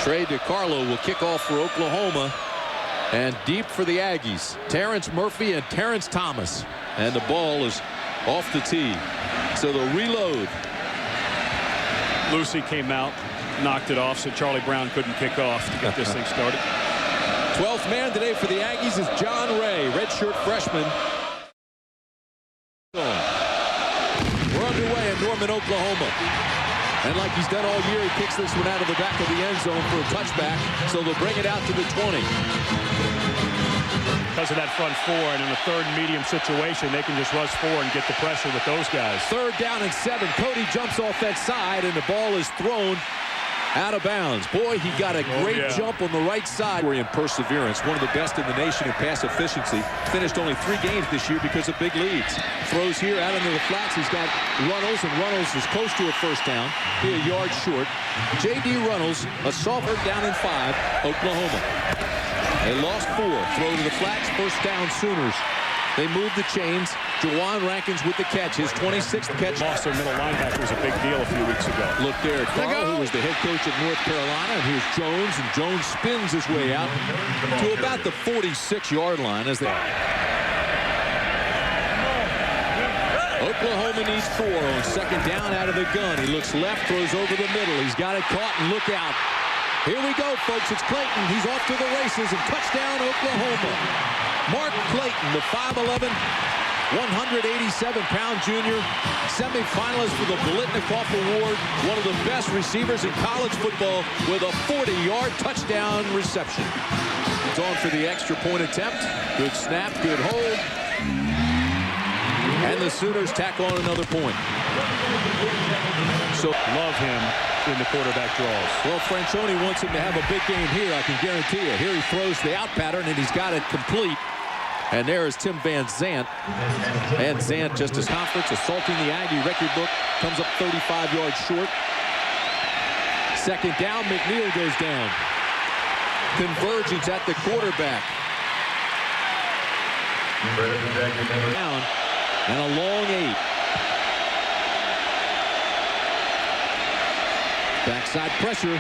Trey DeCarlo will kick off for Oklahoma. And deep for the Aggies. Terrence Murphy and Terrence Thomas. And the ball is off the tee. So they'll reload. Lucy came out, knocked it off, so Charlie Brown couldn't kick off to get this thing started. 12th man today for the Aggies is John Ray, redshirt freshman. We're underway in Norman, Oklahoma. And like he's done all year, he kicks this one out of the back of the end zone for a touchback. So they'll bring it out to the 20. Because of that front four, and in a third and medium situation, they can just rush forward and get the pressure with those guys. 3rd down and 7. Cody jumps off that side, and the ball is thrown out of bounds. Boy, he got a great jump on the right side. In perseverance, one of the best in the nation in pass efficiency. Finished only 3 games this year because of big leads. Throws here out into the flats. He's got Runnels, and Runnels is close to a first down. Be a yard short. J.D. Runnels, a sophomore, down in 5, Oklahoma. They lost 4. Throw to the flats. First down, Sooners. They move the chains. Jawan Rankins with the catch. His 26th catch. Lost their middle linebacker was a big deal a few weeks ago. Look there at Carl, who was the head coach of North Carolina. And here's Jones. And Jones spins his way out to about the 46-yard line as they... Oklahoma needs 4 on 2nd down out of the gun. He looks left, throws over the middle. He's got it caught, and look out. Here we go, folks. It's Clayton. He's off to the races, and touchdown, Oklahoma. Mark Clayton, the 5'11", 187-pound junior, semifinalist for the Biletnikoff Award, one of the best receivers in college football with a 40-yard touchdown reception. It's on for the extra point attempt. Good snap, good hold. And the Sooners tack on another point. So love him in the quarterback draws. Well, Franchione wants him to have a big game here, I can guarantee you. Here he throws the out pattern, and he's got it complete. And there is Tim Van Zandt. Van Zandt, just as conference, assaulting the Aggie record book, comes up 35 yards short. 2nd down, McNeil goes down. Convergence at the quarterback. Down, and a long 8. Backside pressure.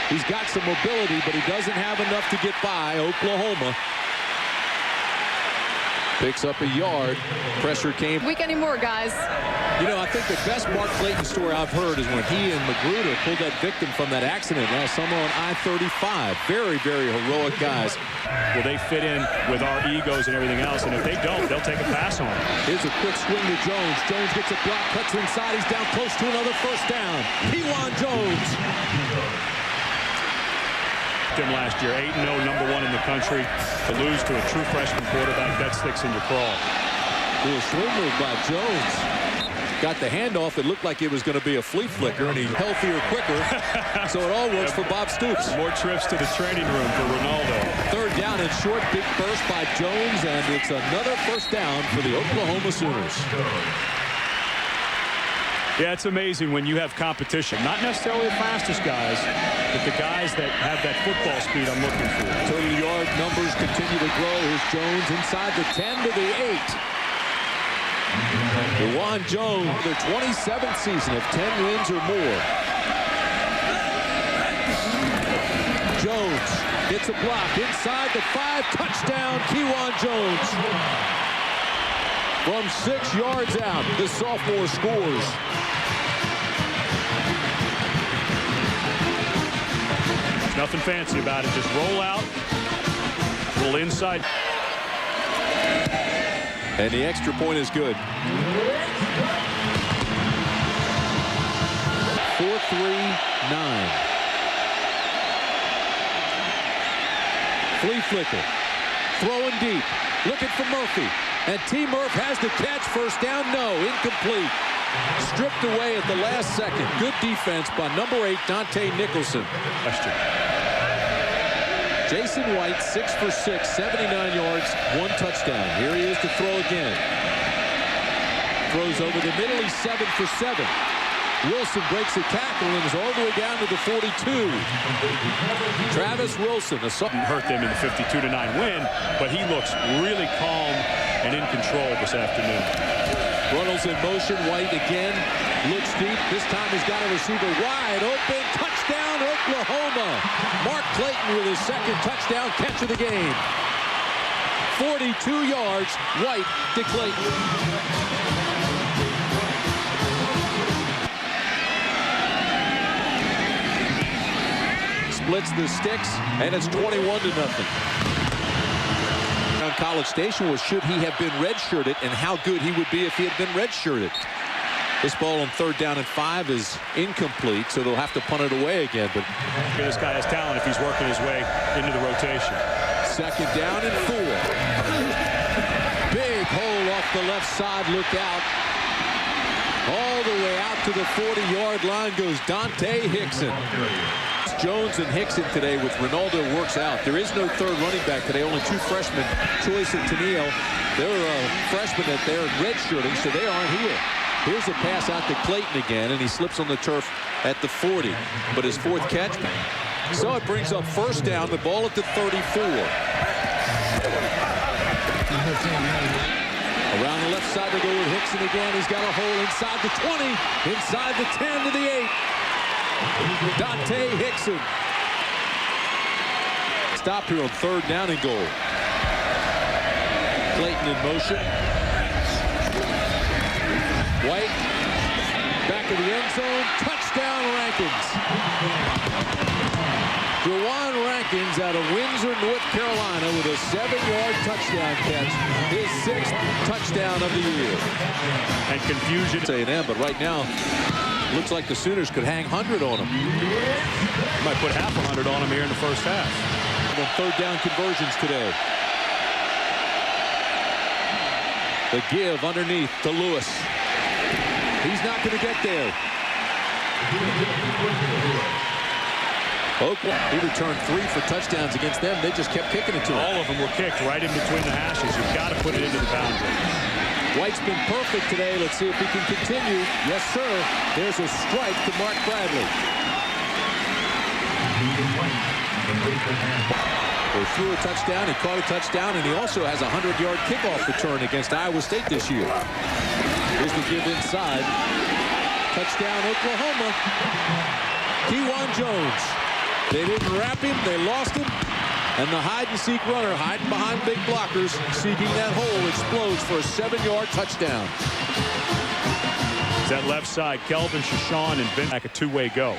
He's got some mobility, but he doesn't have enough to get by. Oklahoma picks up a yard. Pressure came. Week anymore, guys. You know, I think the best Mark Clayton story I've heard is when he and Magruder pulled that victim from that accident last summer on I-35. Very, very heroic guys. Well, they fit in with our egos and everything else, and if they don't, they'll take a pass on it. Here's a quick swing to Jones. Jones gets a block, cuts inside. He's down close to another first down. Kewan Jones. Him last year, 8-0, #1 in the country. To lose to a true freshman quarterback, that sticks in your craw. Little swing move by Jones. Got the handoff. It looked like it was going to be a flea flicker, and he's healthier, quicker. So it all works for Bob Stoops. More trips to the training room for Ronaldo. 3rd down and short. Big burst by Jones, and it's another first down for the Oklahoma Sooners. Yeah, it's amazing when you have competition. Not necessarily the fastest guys, but the guys that have that football speed I'm looking for. Total yard numbers continue to grow. Here's Jones inside the 10 to the 8. Kewan Jones, their 27th season of 10 wins or more. Jones gets a block inside the 5. Touchdown, Kewan Jones. From 6 yards out, the sophomore scores. Nothing fancy about it. Just roll out, roll inside. And the extra point is good. 4-3-9. Flea flicker. Throwing deep. Looking for Murphy. And T. Murph has the catch. First down, no. Incomplete. Stripped away at the last second. Good defense by number 8, Dante Nicholson. Question. Jason White, 6 for 6, 79 yards, 1 touchdown. Here he is to throw again. Throws over the middle. He's 7 for 7. Wilson breaks a tackle and is all the way down to the 42. Travis Wilson. Something hurt them in the 52-9 win, but he looks really calm and in control this afternoon. Runnels in motion. White again. Looks deep. This time he's got a receiver wide open. Touchdown, Oklahoma. Mark Clayton with his second touchdown catch of the game. 42 yards, White to Clayton. Splits the sticks, and it's 21-0. On College Station was should he have been redshirted and how good he would be if he had been redshirted. This ball on 3rd down and 5 is incomplete, so they'll have to punt it away again. But this guy has talent if he's working his way into the rotation. 2nd down and 4. Big hole off the left side. Look out. All the way out to the 40-yard line goes Dante Hickson. Jones and Hickson today with Ronaldo works out. There is no 3rd running back today. Only 2 freshmen, Choice and Tennille. They're freshmen that they're redshirting, so they aren't here. Here's a pass out to Clayton again, and he slips on the turf at the 40. But his 4th catch. So it brings up 1st down, the ball at the 34. Around the left side to go with Hickson again. He's got a hole inside the 20, inside the 10 to the 8. Dante Hickson. Stop here on 3rd down and goal. Clayton in motion. White. Back of the end zone. Touchdown Rankins. Jawan Rankins out of Windsor, North Carolina with a 7-yard touchdown catch. His 6th touchdown of the year. And confusion. A&M, but right now, looks like the Sooners could hang 100 on them. Might put half 100 on them here in the first half. The 3rd down conversions today. The give underneath to Lewis. He's not going to get there. Oakland, he returned 3 for touchdowns against them. They just kept kicking it to him. All of them were kicked right in between the hashes. You've got to put it into the boundary. White's been perfect today. Let's see if he can continue. Yes, sir. There's a strike to Mark Bradley. They threw a touchdown. He caught a touchdown, and he also has a 100-yard kickoff return against Iowa State this year. Here's the give inside. Touchdown, Oklahoma. Kewan Jones. They didn't wrap him. They lost him. And the hide-and-seek runner hiding behind big blockers, seeking that hole, explodes for a 7-yard touchdown. That left side, Kelvin Shashawn and Ben back a 2-way go.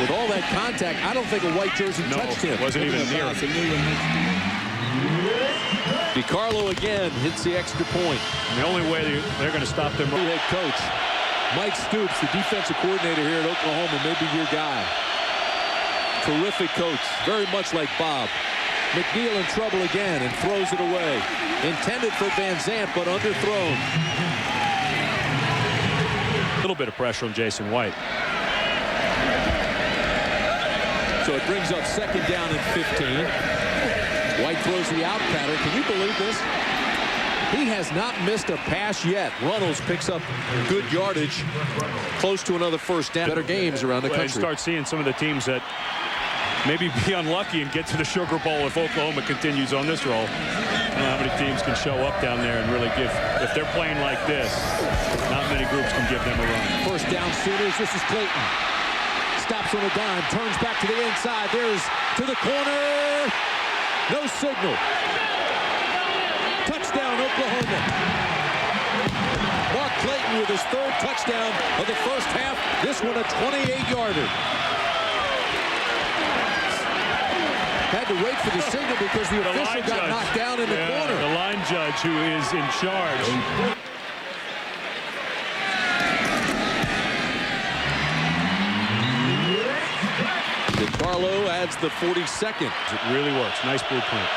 With all that contact, I don't think a white jersey touched him. Wasn't even near him. DiCarlo again hits the extra point. And the only way they're going to stop them. Head coach Mike Stoops, the defensive coordinator here at Oklahoma, may be your guy. Terrific coach, very much like Bob. McNeil in trouble again and throws it away. Intended for Van Zandt, but underthrown. A little bit of pressure on Jason White. So it brings up 2nd down and 15. White throws the out pattern. Can you believe this? He has not missed a pass yet. Runnels picks up good yardage, close to another 1st down. Better games around the country. And start seeing some of the teams that maybe be unlucky and get to the Sugar Bowl if Oklahoma continues on this roll. I don't know how many teams can show up down there and really give. If they're playing like this, not many groups can give them a run. 1st down Sooners. This is Clayton. Stops on a dime, turns back to the inside. There's to the corner. No signal. Touchdown, Oklahoma. Mark Clayton with his 3rd touchdown of the first half. This one a 28-yarder. Had to wait for the signal because the official got knocked down in the corner. The line judge who is in charge. DiCarlo adds the 42nd. It really works. Nice blueprint.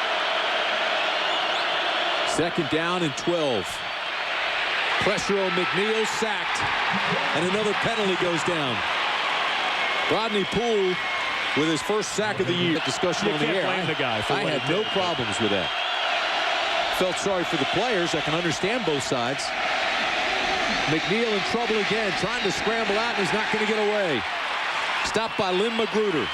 2nd down and 12. Pressure on McNeil, sacked. And another penalty goes down. Rodney Poole with his 1st sack of the year. Discussion on the air. I had no problems with that. Felt sorry for the players. I can understand both sides. McNeil in trouble again, trying to scramble out, and he's not going to get away. Stopped by Lynn Magruder.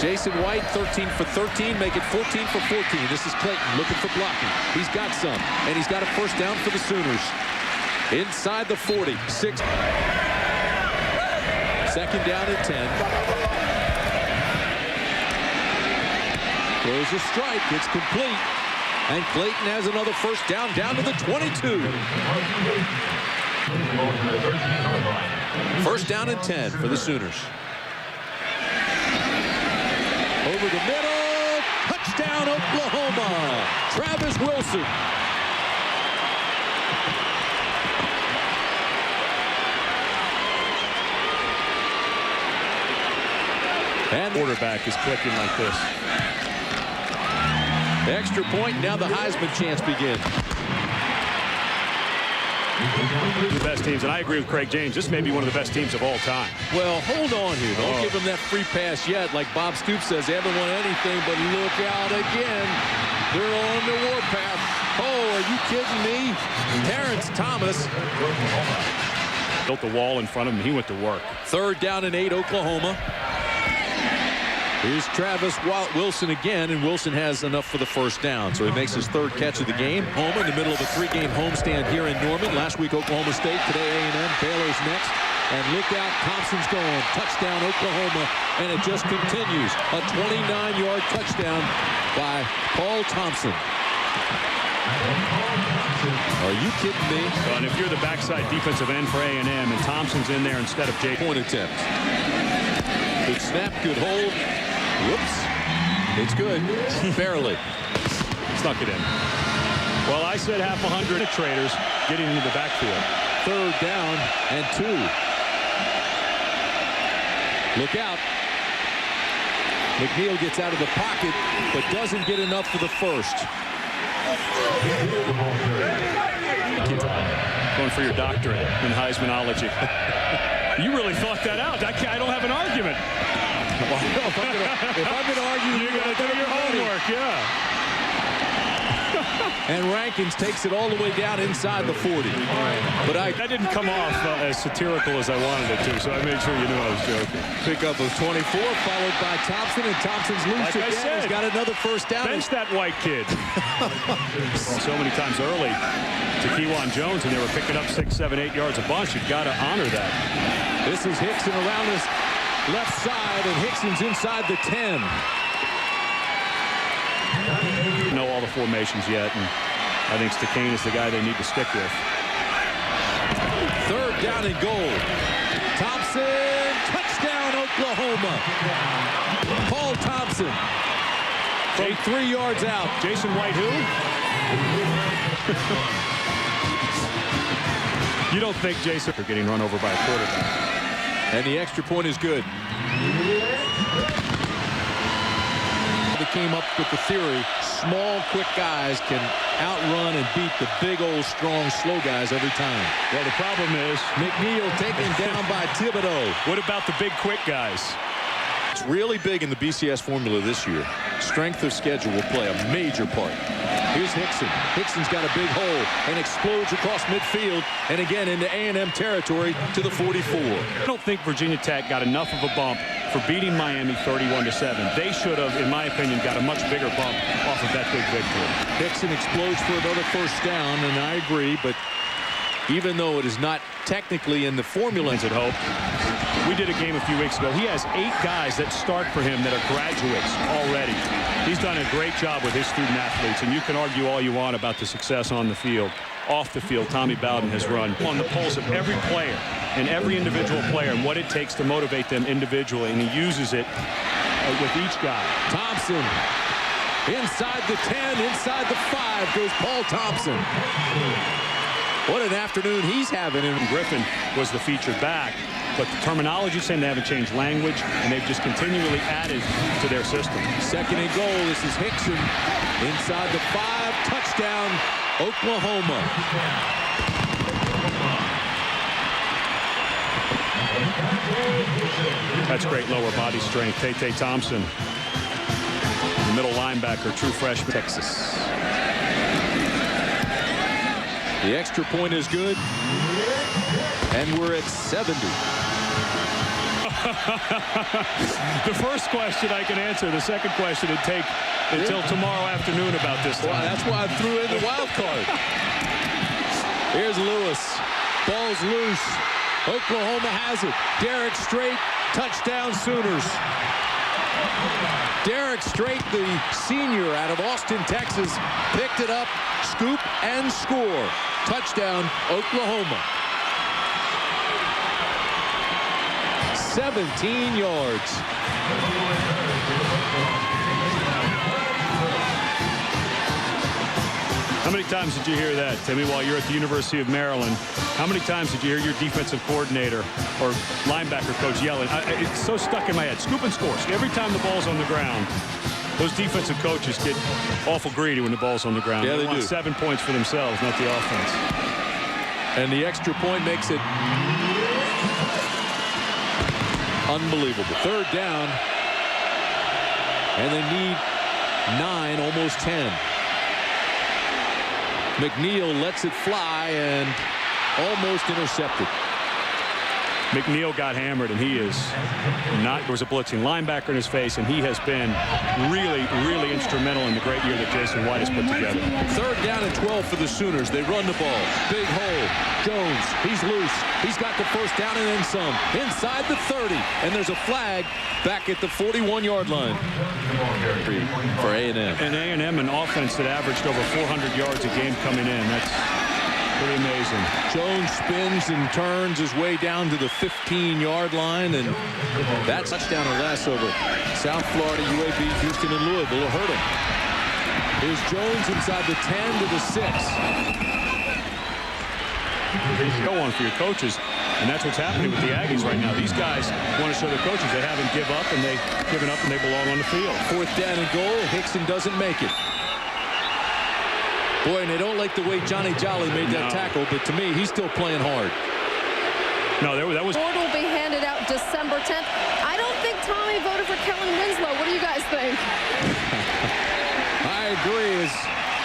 Jason White, 13 for 13, make it 14 for 14. This is Clayton looking for blocking. He's got some, and he's got a first down for the Sooners. Inside the 40, 6. Second down and 10. Throws a strike, it's complete. And Clayton has another first down to the 22. First down and 10 for the Sooners. Over the middle, touchdown Oklahoma. Travis Wilson. And quarterback is clicking like this. Extra point, now the Heisman chance begins. The best teams, and I agree with Craig James, this may be one of the best teams of all time. Well, hold on here. Don't give them that free pass yet. Like Bob Stoops says, they haven't won anything, but look out again. They're on the warpath. Oh, are you kidding me? Terrence Thomas. Built the wall in front of him. He went to work. Third down and 8, Oklahoma. Here's Travis Wilson again, and Wilson has enough for the first down. So he makes his third catch of the game. Home in the middle of a 3-game homestand here in Norman. Last week, Oklahoma State. Today, A&M. Baylor's next. And look out, Thompson's going. Touchdown, Oklahoma. And it just continues. A 29-yard touchdown by Paul Thompson. Are you kidding me? Well, and if you're the backside defensive end for A&M and Thompson's in there instead of Jake. Point attempt. Good snap, good hold. Whoops. It's good. Barely. Snuck it in. Well, I said half 100 traders getting into the backfield. Third down and 2. Look out. McNeil gets out of the pocket, but doesn't get enough for the first. Going for your doctorate in Heismanology. You really thought that out. I don't have an argument. Well, if I'm going to argue, you got to do your homework, yeah. And Rankins takes it all the way down inside the 40. But that didn't come off as satirical as I wanted it to, so I made sure you knew I was joking. Pickup of 24, followed by Thompson, and Thompson's loose like again. He's got another first down. Bench that white kid. So many times early to Kewan Jones, and they were picking up 6, 7, 8 yards a bunch. You've got to honor that. This is Hickson around his left side, and Hickson's inside the 10. Know all the formations yet, and I think Stakane is the guy they need to stick with. Third down and goal. Thompson, touchdown Oklahoma. Paul Thompson from 3 yards out. Jason White who? You don't think Jason are getting run over by a quarterback. And the extra point is good. They came up with the theory, small, quick guys can outrun and beat the big, old, strong, slow guys every time. Well, the problem is McNeil taken down by Thibodeau. What about the big, quick guys? It's really big in the BCS formula this year. Strength of schedule will play a major part. Here's Hickson. Hickson's got a big hole and explodes across midfield and again into A&M territory to the 44. I don't think Virginia Tech got enough of a bump for beating Miami 31-7. They should have, in my opinion, got a much bigger bump off of that big victory. Hickson explodes for another first down, and I agree, but even though it is not technically in the formula at Hope, we did a game a few weeks ago. He has 8 guys that start for him that are graduates already. He's done a great job with his student athletes, and you can argue all you want about the success on the field. Off the field, Tommy Bowden has run on the pulse of every player and every individual player and what it takes to motivate them individually, and he uses it with each guy. Thompson inside the 10, inside the 5 goes Paul Thompson. What an afternoon he's having. And Griffin was the featured back. But the terminology saying they haven't changed language, and they've just continually added to their system. Second and goal. This is Hickson inside the 5. Touchdown, Oklahoma. That's great lower body strength. Tay Thompson, the middle linebacker, true freshman. Texas. The extra point is good. And we're at 70. The first question I can answer. The second question would take until tomorrow afternoon about this time. Well, that's why I threw in the wild card. Here's Lewis. Ball's loose. Oklahoma has it. Derek Strait, touchdown Sooners. Derek Strait, the senior out of Austin, Texas, picked it up, scoop, and score. Touchdown, Oklahoma. 17 yards. How many times did you hear that, Timmy, while you're at the University of Maryland? How many times did you hear your defensive coordinator or linebacker coach yelling? It's so stuck in my head. Scoop and score. Every time the ball's on the ground, those defensive coaches get awful greedy when the ball's on the ground. Yeah, they want do. 7 points for themselves, not the offense. And the extra point makes it unbelievable. Third down. And they need 9, almost 10. McNeil lets it fly and almost intercepted. McNeil got hammered, and he is not. There was a blitzing linebacker in his face, and he has been really, really instrumental in the great year that Jason White has put together. Third down and 12 for the Sooners. They run the ball. Big hole. Jones, he's loose. He's got the first down and then some. Inside the 30, and there's a flag back at the 41-yard line for A&M. And A&M, an offense that averaged over 400 yards a game coming in. That's pretty amazing. Jones spins and turns his way down to the 15-yard line, and that's touchdown or less over South Florida, UAB, Houston, and Louisville will hurt him. Here's Jones inside the 10 to the 6. Go on for your coaches, and that's what's happening with the Aggies right now. These guys want to show their coaches they haven't given up and they belong on the field. Fourth down and goal. Hickson doesn't make it. Boy, and they don't like the way Johnny Jolly made that tackle, but to me, he's still playing hard. No, that was... Award will be handed out December 10th. I don't think Tommy voted for Kellen Winslow. What do you guys think? I agree. As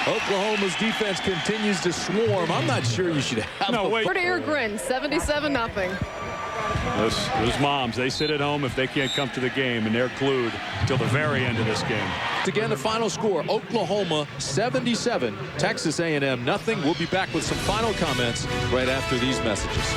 Oklahoma's defense continues to swarm, I'm not sure you should have No, wait. Verdier Grin, 77-0. Those moms, they sit at home if they can't come to the game, and they're glued till the very end of this game. Again, the final score, Oklahoma 77, Texas A&M nothing. We'll be back with some final comments right after these messages.